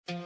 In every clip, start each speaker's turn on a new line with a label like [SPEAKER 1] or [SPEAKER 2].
[SPEAKER 1] بشمار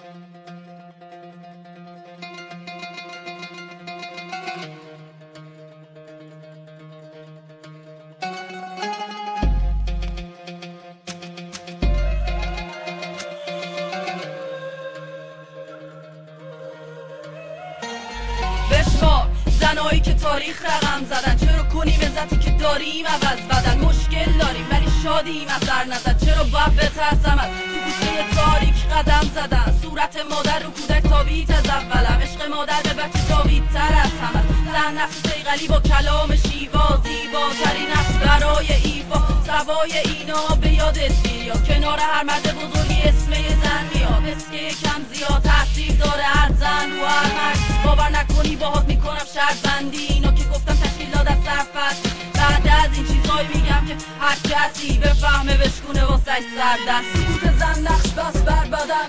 [SPEAKER 1] زنایی که تاریخ رقم زدن، چرا کنیم عزتی که داریم عوض بدن. مشکل داریم ولی شادیم اثر نزد، چرا باید بترسم از تو گوشه تاریک قدم زدن. صورت مادر رو کودک تابید از اولم، عشق مادر به بچه جاوید تر از همه. زن نقش سیغلی با کلام شیوا، زیباترین نقش برای ایفا. سوای اینا به یادت بیاد، کنار هر مرد بزرگی اسم یه زن میاد. اسکه کم زیاد تاثیر داره هر زن رو هر مرد. باور نکنی باهات میکنم شرط بندی، اینا که گفتم تشکیل داد از سرفست. بعد از این چیزایی میگم که هر کسی بفهمه بشکونه واسش سردست. سکوت زن نقش بس بر بدن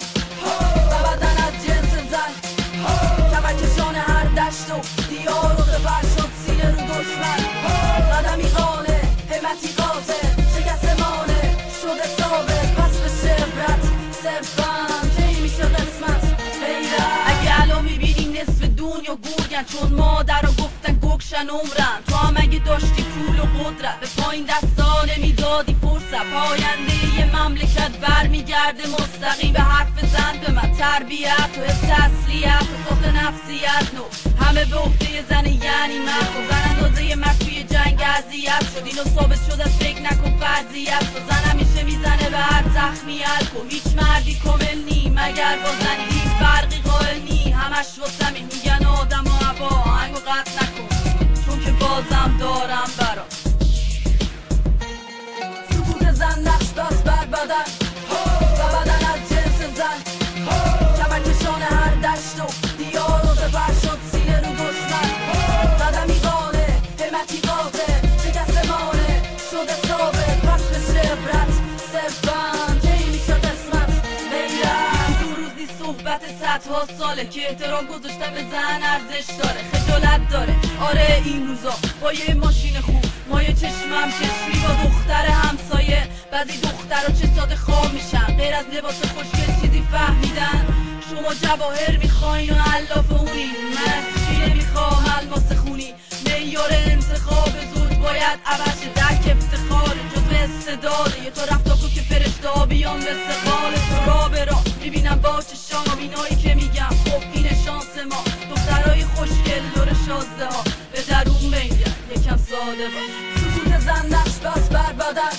[SPEAKER 1] و بدن از جنس زن، کمکشان هر دشت و دیار و زبر شد سینه رو دشمن. قدمی قانه همتی قاطع شکست مانه شده ثابت، پس به شبرت صرفم کی میشه قسمت غیرت. اگه الان میبینی نصف دنیا گرگن، چون مادر رو گفتن گکشن عمرن. تو هم اگه داشتی پول و قدرت به پایین دستا نمیدادی فرصت. پاینده یه مملکت برمیگرده مستقیم به حرف زن به من. تربیت و تسلیت و ساخت نفسیت نو همه به عهده زن، یعنی من خود زن اندازه مرد توی جنگ اذیت شد. اینو ثابت شد از فکر نکن فرضیت. تو زن همیشه میزنه به هر زخمی الکل. هیچ مردی کامل نی مگر با زنی، هیچ فرقی قائل نی همش واسمی. میگن آدم و هوا آهنگو قطع نکن چون که بازم دارم برا. سکوت زن نقش بس بر بدن و بدن از جنس زن، کمکشان هر دشت و دیار و زبر شد سینه رو دشمن. قدمی قانه همتی قاطع شکست مانه شده ثابت، پس به شبرت صرفم کی میشه قسمت غیرت. تو روز نیست صحبت صدها ساله که احترام گذاشتن به زن ارزش داره، خجالت داره. آره این روزا با یه ماشین خوب مایه چشمم چشمی با دختر همسایه. بعضی دخترها چه ساده خواب میشن، غیر از لباس خوشگل چیزی فهمیدن. شما جواهر میخواین و علاف اونی، من چی نمیخوام الماس خونی. معیار انتخاب زوج باید عوض شه، درک افتخار جزو استعداده. یه تو رفتا کن که فرشته ها بیان به استقبال تو. را به را میبینم با چشام اینایی که میگم خب این شانس ما. دخترهای خوشگل دور شازده ها به درون بینگرد یکم ساده باش. سکوت زن نقش بس بر بدن